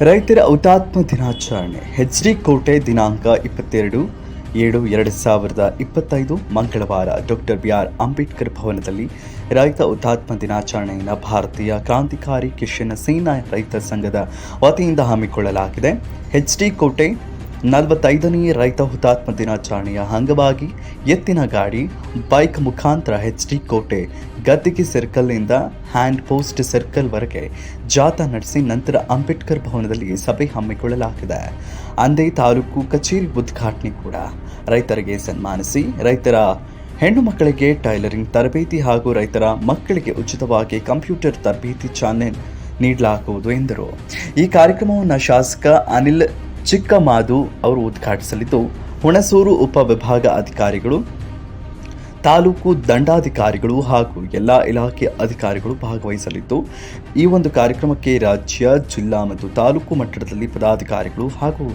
ರೈತರ ಹುತಾತ್ಮ ದಿನಾಚರಣೆ ಎಚ್.ಡಿ. ಕೋಟೆ ದಿನಾಂಕ 22/7/2025 ಮಂಗಳವಾರ ಡಾಕ್ಟರ್ ಬಿ.ಆರ್. ಅಂಬೇಡ್ಕರ್ ಭವನದಲ್ಲಿ ರೈತ ಹುತಾತ್ಮ ದಿನಾಚರಣೆಯನ್ನು ಭಾರತೀಯ ಕ್ರಾಂತಿಕಾರಿ ಕಿಸಾನ್ ಸೇನಾ ರೈತ ಸಂಘದ ವತಿಯಿಂದ ಹಮ್ಮಿಕೊಳ್ಳಲಾಗಿದೆ. ಎಚ್.ಡಿ. ಕೋಟೆ 45ನೇ ರೈತ ಹುತಾತ್ಮ ದಿನಾಚರಣೆಯ ಅಂಗವಾಗಿ ಎತ್ತಿನ ಗಾಡಿ, ಬೈಕ್ ಮುಖಾಂತರ ಎಚ್.ಡಿ. ಕೋಟೆ ಗದ್ದಿಗೆ ಸರ್ಕಲ್ನಿಂದ ಹ್ಯಾಂಡ್ ಪೋಸ್ಟ್ ಸರ್ಕಲ್ವರೆಗೆ ಜಾಥಾ ನಡೆಸಿ ನಂತರ ಅಂಬೇಡ್ಕರ್ ಭವನದಲ್ಲಿ ಸಭೆ ಹಮ್ಮಿಕೊಳ್ಳಲಾಗಿದೆ. ಅಂದೇ ತಾಲೂಕು ಕಚೇರಿ ಉದ್ಘಾಟನೆ ಕೂಡ ರೈತರಿಗೆ ಸನ್ಮಾನಿಸಿ ರೈತರ ಹೆಣ್ಣು ಮಕ್ಕಳಿಗೆ ಟೈಲರಿಂಗ್ ತರಬೇತಿ ಹಾಗೂ ರೈತರ ಮಕ್ಕಳಿಗೆ ಉಚಿತವಾಗಿ ಕಂಪ್ಯೂಟರ್ ತರಬೇತಿ ಚಾಲನೆ ನೀಡಲಾಗುವುದು ಎಂದರು. ಈ ಕಾರ್ಯಕ್ರಮವನ್ನು ಶಾಸಕ ಅನಿಲ್ ಚಿಕ್ಕಮಾದು ಅವರು ಉದ್ಘಾಟಿಸಲಿದ್ದು, ಹುಣಸೂರು ಉಪವಿಭಾಗ ಅಧಿಕಾರಿಗಳು, ತಾಲೂಕು ದಂಡಾಧಿಕಾರಿಗಳು ಹಾಗೂ ಎಲ್ಲ ಇಲಾಖೆ ಅಧಿಕಾರಿಗಳು ಭಾಗವಹಿಸಲಿದ್ದು, ಈ ಒಂದು ಕಾರ್ಯಕ್ರಮಕ್ಕೆ ರಾಜ್ಯ, ಜಿಲ್ಲಾ ಮತ್ತು ತಾಲೂಕು ಮಟ್ಟದಲ್ಲಿ ಪದಾಧಿಕಾರಿಗಳು ಹಾಗೂ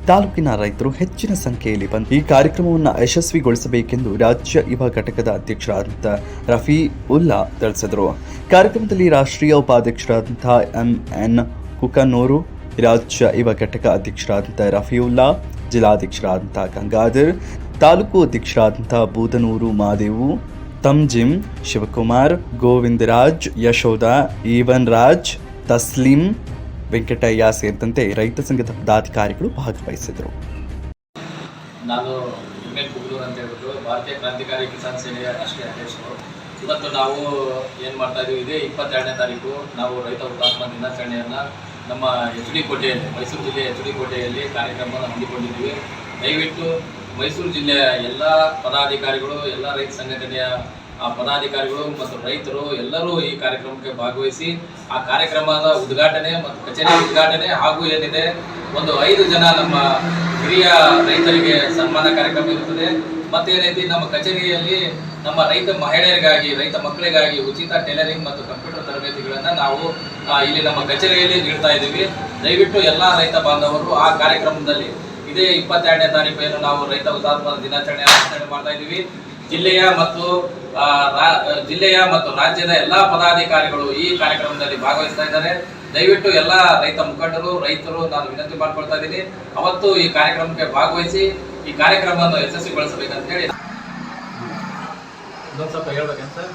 ತಾಲೂಕಿನ ರೈತರು ಹೆಚ್ಚಿನ ಸಂಖ್ಯೆಯಲ್ಲಿ ಬಂದು ಈ ಕಾರ್ಯಕ್ರಮವನ್ನು ಯಶಸ್ವಿಗೊಳಿಸಬೇಕೆಂದು ರಾಜ್ಯ ಯುವ ಘಟಕದ ಅಧ್ಯಕ್ಷರಾದಂಥ ರಫೀಉಲ್ಲಾ ತಿಳಿಸಿದರು. ಕಾರ್ಯಕ್ರಮದಲ್ಲಿ ರಾಷ್ಟ್ರೀಯ ಉಪಾಧ್ಯಕ್ಷರಾದಂಥ ಎಂ.ಎನ್. ಕುಕನೂರು, ರಾಜ್ಯ ಯುವ ಘಟಕ ಅಧ್ಯಕ್ಷರಾದಂಥ ರಫೀವುಲ್ಲಾ, ಜಿಲ್ಲಾಧ್ಯಕ್ಷರಾದಂಥ ಗಂಗಾಧರ್, ತಾಲೂಕು ಅಧ್ಯಕ್ಷರಾದಂಥ ಬೂದನೂರು ಮಾದೇವು, ತಂಜಿಮ್, ಶಿವಕುಮಾರ್, ಗೋವಿಂದರಾಜ್, ಯಶೋಧ, ಈವನ್ ರಾಜ್, ತಸ್ಲೀಂ, ವೆಂಕಟಯ್ಯ ಸೇರಿದಂತೆ ರೈತ ಸಂಘದ ಪದಾಧಿಕಾರಿಗಳು ಭಾಗವಹಿಸಿದರು. ನಾನು ಎಂ.ಎನ್. ಕುಗ್ಲೂರ್ ಅಂತ ಹೇಳ್ಬಿಟ್ಟು ಭಾರತೀಯ ಕ್ರಾಂತಿಕಾರಿ ಕಿಸಾನ್ ಸೇನೆಯ ರಾಷ್ಟ್ರೀಯ ಅಧ್ಯಕ್ಷರು. ಇವತ್ತು ನಾವು ಏನು ಮಾಡ್ತಾ ಇದ್ದೀವಿ, ಇದೇ 22ನೇ ತಾರೀಕು ನಾವು ರೈತ ಹುತಾತ್ಮ ದಿನಾಚರಣೆಯನ್ನು ನಮ್ಮ ಎಚ್.ಡಿ. ಕೋಟೆಯಲ್ಲಿ, ಮೈಸೂರು ಜಿಲ್ಲೆಯ ಎಚ್.ಡಿ. ಕೋಟೆಯಲ್ಲಿ ಕಾರ್ಯಕ್ರಮವನ್ನು ಹಮ್ಮಿಕೊಂಡಿದ್ದೀವಿ. ದಯವಿಟ್ಟು ಮೈಸೂರು ಜಿಲ್ಲೆಯ ಎಲ್ಲ ಪದಾಧಿಕಾರಿಗಳು, ಎಲ್ಲ ರೈತ ಸಂಘಟನೆಯ ಪದಾಧಿಕಾರಿಗಳು ಮತ್ತು ರೈತರು ಎಲ್ಲರೂ ಈ ಕಾರ್ಯಕ್ರಮಕ್ಕೆ ಭಾಗವಹಿಸಿ ಆ ಕಾರ್ಯಕ್ರಮದ ಉದ್ಘಾಟನೆ ಮತ್ತು ಕಚೇರಿ ಉದ್ಘಾಟನೆ ಹಾಗೂ ಏನಿದೆ ಒಂದು 5 ಜನ ನಮ್ಮ ಹಿರಿಯ ರೈತರಿಗೆ ಸನ್ಮಾನ ಕಾರ್ಯಕ್ರಮ ಇರುತ್ತದೆ. ಮತ್ತೇನೈತಿ, ನಮ್ಮ ಕಚೇರಿಯಲ್ಲಿ ನಮ್ಮ ರೈತ ಮಹಿಳೆಯರಿಗಾಗಿ, ರೈತ ಮಕ್ಕಳಿಗಾಗಿ ಉಚಿತ ಟೈಲರಿಂಗ್ ಮತ್ತು ಕಂಪ್ಯೂಟರ್ ತರಬೇತಿಗಳನ್ನು ನಾವು ಇಲ್ಲಿ ನಮ್ಮ ಕಚೇರಿಯಲ್ಲಿ ನೀಡ್ತಾ ಇದ್ದೀವಿ. ದಯವಿಟ್ಟು ಎಲ್ಲ ರೈತ ಬಾಂಧವರು ಆ ಕಾರ್ಯಕ್ರಮದಲ್ಲಿ ಇದೇ 22ನೇ ತಾರೀಕು ಏನು ನಾವು ರೈತ ಹುತಾತ್ಮ ದಿನಾಚರಣೆ ಆಚರಣೆ ಮಾಡ್ತಾ ಇದ್ದೀವಿ. ಜಿಲ್ಲೆಯ ಮತ್ತು ರಾಜ್ಯದ ಎಲ್ಲ ಪದಾಧಿಕಾರಿಗಳು ಈ ಕಾರ್ಯಕ್ರಮದಲ್ಲಿ ಭಾಗವಹಿಸ್ತಾ ಇದ್ದಾರೆ. ದಯವಿಟ್ಟು ಎಲ್ಲ ರೈತ ಮುಖಂಡರು, ರೈತರು ನಾನು ವಿನಂತಿ ಮಾಡ್ಕೊಳ್ತಾ ಇದ್ದೀನಿ, ಅವತ್ತು ಈ ಕಾರ್ಯಕ್ರಮಕ್ಕೆ ಭಾಗವಹಿಸಿ ಈ ಕಾರ್ಯಕ್ರಮವನ್ನು ಯಶಸ್ವಿಗೊಳಿಸಬೇಕಂತ ಹೇಳಿ ಸ್ವಲ್ಪ ಹೇಳ್ಬೇಕಂತ ಸರ್.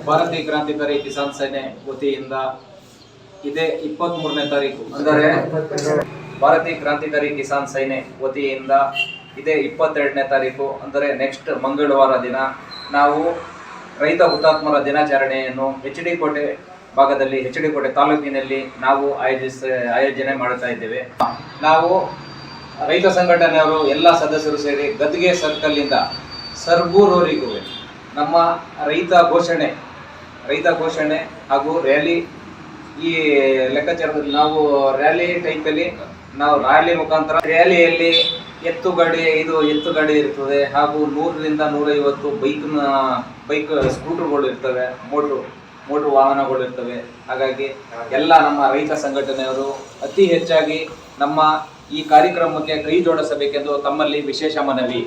ಭಾರತೀಯ ಕ್ರಾಂತಿಕಾರಿ ಕಿಸಾನ್ ಸೇನೆ ವತಿಯಿಂದ ಇದೇ 23ನೇ ತಾರೀಕು ಅಂದರೆ ಭಾರತೀಯ ಕ್ರಾಂತಿಕಾರಿ ಕಿಸಾನ್ ಸೇನೆ ವತಿಯಿಂದ ಇದೇ 22ನೇ ತಾರೀಕು ಅಂದರೆ ನೆಕ್ಸ್ಟ್ ಮಂಗಳವಾರ ದಿನ ನಾವು ರೈತ ಹುತಾತ್ಮರ ದಿನಾಚರಣೆಯನ್ನು ಎಚ್.ಡಿ. ಕೋಟೆ ಭಾಗದಲ್ಲಿ, ಎಚ್.ಡಿ. ಕೋಟೆ ತಾಲೂಕಿನಲ್ಲಿ ನಾವು ಆಯೋಜನೆ ಮಾಡುತ್ತಾ ಇದ್ದೇವೆ. ನಾವು ರೈತ ಸಂಘಟನೆಯವರು ಎಲ್ಲ ಸದಸ್ಯರು ಸೇರಿ ಗದ್ದಿಗೆ ಸರ್ಕಲ್ನಿಂದ ಸರ್ಗೂರವರೆಗೂ ನಮ್ಮ ರೈತ ಘೋಷಣೆ ಹಾಗೂ ರ್ಯಾಲಿ, ಈ ಲೆಕ್ಕಾಚಾರದಲ್ಲಿ ನಾವು ರ್ಯಾಲಿ ಟೈಪಲ್ಲಿ ನಾವು ರ್ಯಾಲಿ ಮುಖಾಂತರ ರ್ಯಾಲಿಯಲ್ಲಿ ಎತ್ತು ಗಾಡಿ ಇರ್ತದೆ ಹಾಗೂ 100ರಿಂದ 150 ಬೈಕ್ ಸ್ಕೂಟರ್ಗಳು ಇರ್ತವೆ, ಮೋಟ್ರು ವಾಹನಗಳು ಇರ್ತವೆ. ಹಾಗಾಗಿ ಎಲ್ಲ ನಮ್ಮ ರೈತ ಸಂಘಟನೆಯವರು ಅತಿ ಹೆಚ್ಚಾಗಿ ನಮ್ಮ ಈ ಕಾರ್ಯಕ್ರಮಕ್ಕೆ ಕೈ ಜೋಡಿಸಬೇಕೆಂದು ತಮ್ಮಲ್ಲಿ ವಿಶೇಷ ಮನವಿ.